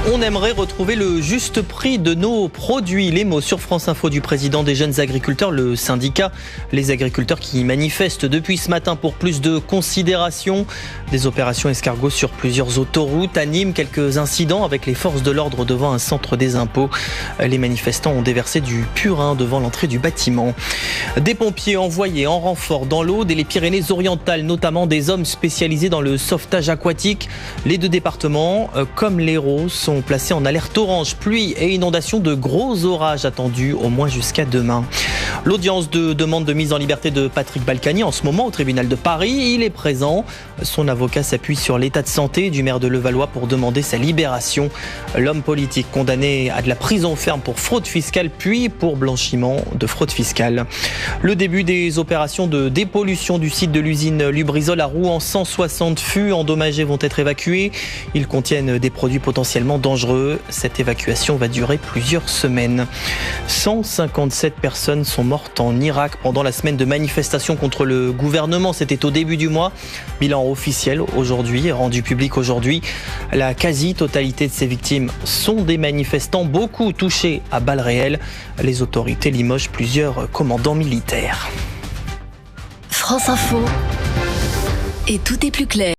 On aimerait retrouver le juste prix de nos produits. Les mots sur France Info du président des jeunes agriculteurs, le syndicat. Les agriculteurs qui manifestent depuis ce matin pour plus de considération. Des opérations escargots sur plusieurs autoroutes. À Nîmes, quelques incidents avec les forces de l'ordre devant un centre des impôts. Les manifestants ont déversé du purin devant l'entrée du bâtiment. Des pompiers envoyés en renfort dans l'Aude et les Pyrénées-Orientales, notamment des hommes spécialisés dans le sauvetage aquatique. Les deux départements, comme l'Hérault, sont placés en alerte orange, pluie et inondation, de gros orages attendus au moins jusqu'à demain. L'audience de demande de mise en liberté de Patrick Balkany en ce moment au tribunal de Paris, il est présent. Son avocat s'appuie sur l'état de santé du maire de Levallois pour demander sa libération. L'homme politique condamné à de la prison ferme pour fraude fiscale puis pour blanchiment de fraude fiscale. Le début des opérations de dépollution du site de l'usine Lubrizol à Rouen. 160 fûts endommagés vont être évacués. Ils contiennent des produits potentiellement dangereux. Cette évacuation va durer plusieurs semaines. 157 personnes sont mortes en Irak pendant la semaine de manifestation contre le gouvernement. C'était au début du mois. Bilan officiel aujourd'hui, rendu public aujourd'hui. La quasi-totalité de ces victimes sont des manifestants, beaucoup touchés à balles réelles. Les autorités limogent plusieurs commandants militaires. France Info. Et tout est plus clair.